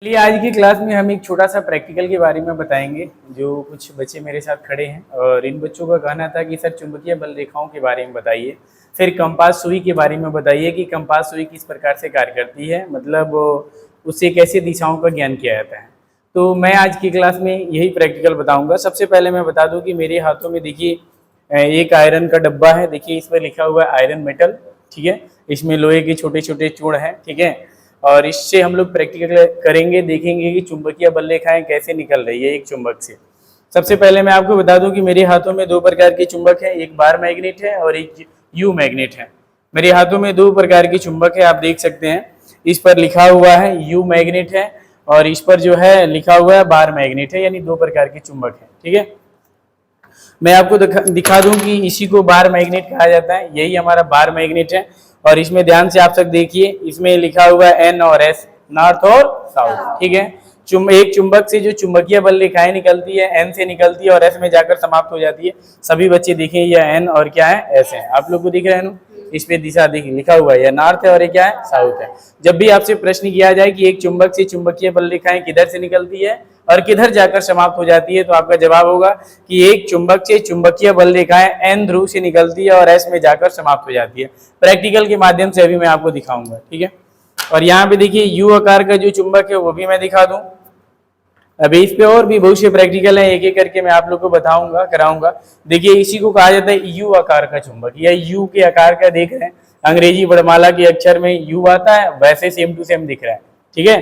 चलिए आज की क्लास में हम एक छोटा सा प्रैक्टिकल के बारे में बताएंगे। जो कुछ बच्चे मेरे साथ खड़े हैं और इन बच्चों का कहना था कि सर चुंबकीय बल रेखाओं के बारे में बताइए, फिर कंपास सुई के बारे में बताइए कि कंपास सुई किस प्रकार से कार्य करती है, मतलब उससे कैसे दिशाओं का ज्ञान किया जाता है। तो मैं आज की क्लास में यही प्रैक्टिकल बताऊँगा। सबसे पहले मैं बता दूँ कि मेरे हाथों में देखिए एक आयरन का डब्बा है। देखिए इस पर लिखा हुआ है आयरन मेटल, ठीक है। इसमें लोहे के छोटे छोटे चूड़ हैं, ठीक है। और इससे हम लोग प्रैक्टिकल करेंगे, देखेंगे कि चुंबकीय बल रेखाएं कैसे निकल रही है एक चुंबक से। सबसे पहले मैं आपको बता दूं कि मेरे हाथों में दो प्रकार के चुंबक हैं, एक बार मैग्नेट है और एक यू मैग्नेट है। मेरे हाथों में दो प्रकार के चुंबक है, आप देख सकते हैं। इस पर लिखा हुआ है यू मैग्नेट है और इस पर जो है लिखा हुआ है बार मैग्नेट है, यानी दो प्रकार के चुंबक है, ठीक है। मैं आपको दिखा दूं कि इसी को बार मैग्नेट कहा जाता है, यही हमारा बार मैग्नेट है। और इसमें ध्यान से आप सब देखिए, इसमें लिखा हुआ है एन और एस, नॉर्थ और साउथ, ठीक है। एक चुंबक से जो चुंबकीय बल रेखाएं निकलती है एन से निकलती है और एस में जाकर समाप्त हो जाती है। सभी बच्चे देखें, यह एन और क्या है, एस है। आप लोग को दिख रहा है ना, इस पे दिशा देखिए लिखा हुआ है, यह नॉर्थ है और ये क्या है, साउथ है। जब भी आपसे प्रश्न किया जाए कि एक चुंबक से चुंबकीय बल रेखाएं किधर से निकलती है और किधर जाकर समाप्त हो जाती है, तो आपका जवाब होगा कि एक चुंबक से चुंबकीय बल रेखाएं एन ध्रुव से निकलती है और एस में जाकर समाप्त हो जाती है। प्रैक्टिकल के माध्यम से अभी मैं आपको दिखाऊंगा, ठीक है। और यहाँ पे देखिए यू आकार का जो चुंबक है वो भी मैं दिखा दूं। अभी इस पे और भी बहुत से प्रैक्टिकल है, एक एक करके मैं आप लोग को बताऊंगा, कराऊंगा। देखिए इसी को कहा जाता है यू आकार का चुंबक। यह यू के आकार का देख रहे हैं, अंग्रेजी वर्णमाला के अक्षर में यू आता है, वैसे सेम टू सेम दिख रहा है, ठीक है।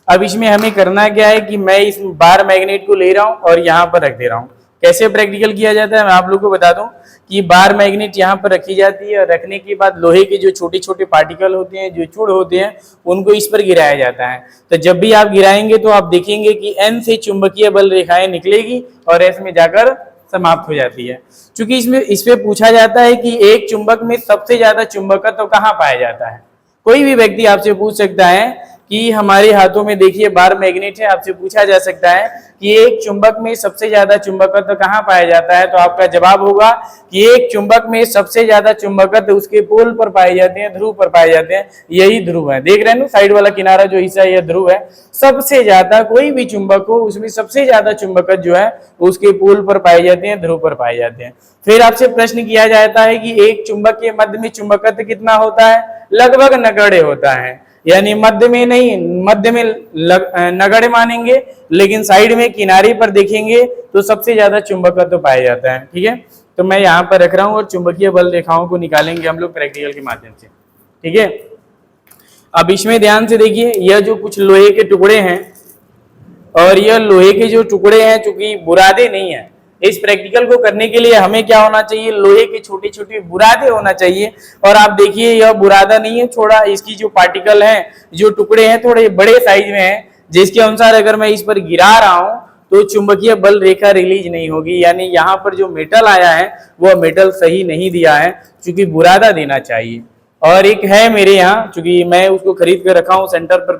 अब इसमें हमें करना क्या है कि मैं इस बार मैग्नेट को ले रहा हूं और यहाँ पर रख दे रहा हूँ। कैसे प्रैक्टिकल किया जाता है मैं आप लोग को बता दूं कि बार मैग्नेट यहाँ पर रखी जाती है और रखने के बाद लोहे के जो छोटे छोटे पार्टिकल होते हैं, जो चूड़ होते हैं, उनको इस पर गिराया जाता है। तो जब भी आप गिराएंगे तो आप देखेंगे कि एन से चुंबकीय बल रेखाएं निकलेगी और एस में जाकर समाप्त हो जाती है। क्योंकि इस पे पूछा जाता है कि एक चुंबक में सबसे ज्यादा चुंबकत्व कहाँ पाया जाता है। कोई भी व्यक्ति आपसे पूछ सकता है कि हमारे हाथों में देखिए बार मैग्नेट है, आपसे पूछा जा सकता है कि एक चुंबक में सबसे ज्यादा चुंबकत्व कहाँ पाया जाता है, तो आपका जवाब होगा कि एक चुंबक में सबसे ज्यादा चुंबकत्व उसके पोल पर पाए जाते हैं, ध्रुव पर पाए जाते हैं। यही ध्रुव है, देख रहे हैं ना साइड वाला किनारा जो हिस्सा है, यह ध्रुव है। सबसे ज्यादा कोई भी चुंबक हो उसमें सबसे ज्यादा चुंबकत्व जो है उसके पोल पर पाए जाते हैं, ध्रुव पर पाए जाते हैं। फिर आपसे प्रश्न किया जाता है कि एक चुंबक के मध्य में चुंबकत्व कितना होता है, लगभग नगण्य होता है। यानी मध्य में नहीं, मध्य में नगण्य मानेंगे, लेकिन साइड में किनारे पर देखेंगे तो सबसे ज्यादा चुंबकत्व तो पाया जाता है, ठीक है। तो मैं यहाँ पर रख रहा हूँ और चुंबकीय बल रेखाओं को निकालेंगे हम लोग प्रैक्टिकल के माध्यम से, ठीक है। अब इसमें ध्यान से देखिए, यह जो कुछ लोहे के टुकड़े हैं और यह लोहे के जो टुकड़े हैं, चूंकि बुरादे नहीं है, इस प्रैक्टिकल को करने के लिए हमें क्या होना चाहिए, लोहे के छोटे छोटे बुरादे होना चाहिए। और आप देखिए यह बुरादा नहीं है, थोड़ा इसकी जो पार्टिकल हैं, जो टुकड़े हैं, थोड़े बड़े साइज में हैं, जिसके अनुसार अगर मैं इस पर गिरा रहा हूं तो चुंबकीय बल रेखा रिलीज नहीं होगी। यानी यहाँ पर जो मेटल आया है वह मेटल सही नहीं दिया है, क्योंकि बुरादा देना चाहिए। और एक है मेरे यहाँ, चूंकि मैं उसको खरीद कर रखा हूँ, सेंटर पर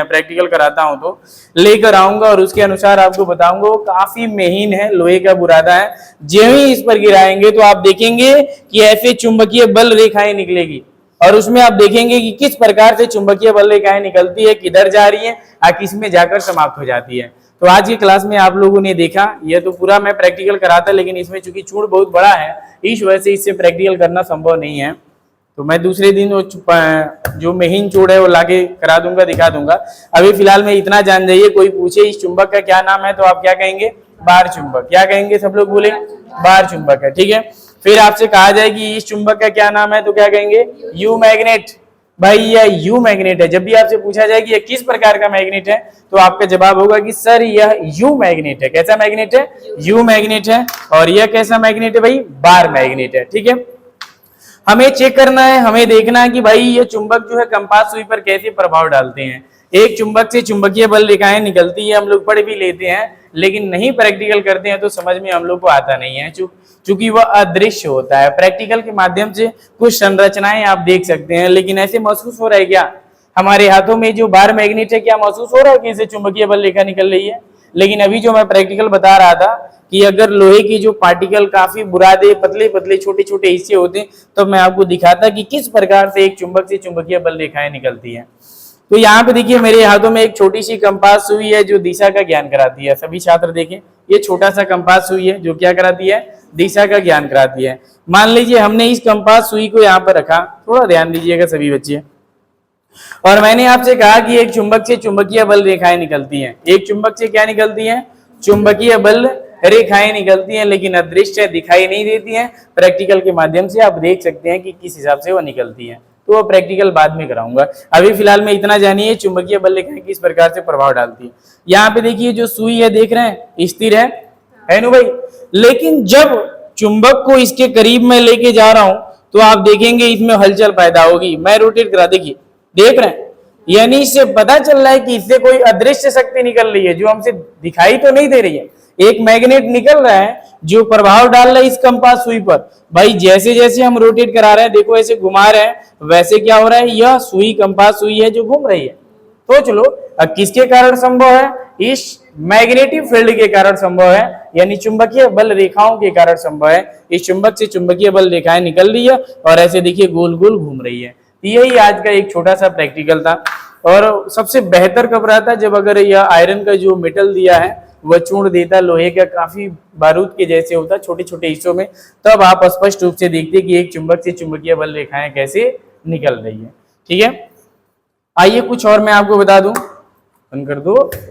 प्रैक्टिकल कराता हूँ, तो लेकर आऊंगा और उसके अनुसार आपको बताऊंगा। वो काफी महीन है, लोहे का बुरादा है। जो ही इस पर गिराएंगे तो आप देखेंगे कि ऐसे चुंबकीय बल रेखाएं निकलेगी और उसमें आप देखेंगे कि किस प्रकार से चुंबकीय बल रेखाएं निकलती है, किधर जा रही है और किस में जाकर समाप्त हो जाती है। तो आज की क्लास में आप लोगों ने देखा, यह तो पूरा मैं प्रैक्टिकल कराता, लेकिन इसमें चूंकि चूड़ बहुत बड़ा है, इस वजह से इससे प्रैक्टिकल करना संभव नहीं है। तो मैं दूसरे दिन वो जो महीन चूड़ है वो लाके करा दूंगा, दिखा दूंगा। अभी फिलहाल में इतना जान जाइए, कोई पूछे इस चुंबक का क्या नाम है तो आप क्या कहेंगे, बार चुंबक। क्या कहेंगे, सब लोग बोले बार चुंबक है, ठीक है। फिर आपसे कहा जाए कि इस चुंबक का क्या नाम है तो क्या कहेंगे, यू मैग्नेट। भाई यह यू मैग्नेट है। जब भी आपसे पूछा जाए कि यह किस प्रकार का मैग्नेट है तो आपका जवाब होगा कि सर यह यू मैग्नेट है। कैसा मैग्नेट है, यू मैग्नेट है। और यह कैसा मैग्नेट है भाई, बार मैग्नेट है, ठीक है। हमें चेक करना है, हमें देखना है कि भाई ये चुंबक जो है कंपास सुई पर कैसे प्रभाव डालते हैं। एक चुंबक से चुंबकीय बल रेखाएं निकलती है, हम लोग पढ़ भी लेते हैं, लेकिन नहीं प्रैक्टिकल करते हैं तो समझ में हम लोग को आता नहीं है, चूंकि वह अदृश्य होता है। प्रैक्टिकल के माध्यम से कुछ संरचनाएं आप देख सकते हैं, लेकिन ऐसे महसूस हो रहा है क्या, हमारे हाथों में जो बार मैग्नेट है, क्या महसूस हो रहा है कि इससे चुंबकीय बल रेखा निकल रही है। लेकिन अभी जो मैं प्रैक्टिकल बता रहा था कि अगर लोहे की जो पार्टिकल काफी बुरादे, पतले पतले छोटे छोटे हिस्से होते तो मैं आपको दिखाता कि किस प्रकार से एक चुंबक से चुंबकीय बल रेखाएं निकलती हैं। तो यहाँ पे देखिए मेरे हाथों में एक छोटी सी कंपास सुई है जो दिशा का ज्ञान कराती है। सभी छात्र देखें, ये छोटा सा कंपास सुई है जो क्या कराती है, दिशा का ज्ञान कराती है। मान लीजिए हमने इस कंपास सुई को यहाँ पर रखा, थोड़ा ध्यान दीजिएगा सभी बच्चे, और मैंने आपसे कहा कि एक चुंबक से चुंबकीय बल रेखाएं निकलती हैं। एक चुंबक से क्या निकलती हैं, चुंबकीय बल रेखाएं निकलती हैं, लेकिन अदृश्य दिखाई नहीं देती हैं। प्रैक्टिकल के माध्यम से आप देख सकते हैं कि किस हिसाब से वो निकलती हैं, तो वो प्रैक्टिकल बाद में कराऊंगा। अभी फिलहाल में इतना जानिए चुंबकीय बल रेखाएं किस प्रकार से प्रभाव डालती है। यहाँ पे देखिए जो सुई है, देख रहे हैं स्थिर है नु भाई, लेकिन जब चुंबक को इसके करीब में लेके जा रहा हूं तो आप देखेंगे इसमें हलचल पैदा होगी। मैं रोटेट करा, देखिए देख रहे हैं, यानी इससे पता चल रहा है कि इससे कोई अदृश्य शक्ति निकल रही है जो हमसे दिखाई तो नहीं दे रही है। एक मैग्नेट निकल रहा है जो प्रभाव डाल रहा है इस कंपास सुई पर। भाई जैसे जैसे हम रोटेट करा रहे हैं, देखो ऐसे घुमा रहे हैं, वैसे क्या हो रहा है, यह सुई कंपास सुई है जो घूम रही है। तो चलो अब किसके कारण संभव है, इस मैग्नेटिक फील्ड के कारण संभव है, यानी चुंबकीय बल रेखाओं के कारण संभव है। इस चुंबक से चुंबकीय बल रेखाएं निकल रही है और ऐसे देखिए गोल गोल घूम रही है। यही आज का एक छोटा सा प्रैक्टिकल था। और सबसे बेहतर कब रहता है, जब अगर यह आयरन का जो मेटल दिया है वह चूर्ण देता, लोहे का काफी बारूद के जैसे होता है छोटे छोटे हिस्सों में, तब आप स्पष्ट रूप से देखते कि एक चुंबक से चुंबकीय बल रेखाएं कैसे निकल रही है। ठीक है, आइए कुछ और मैं आपको बता दूं, बंद कर दो।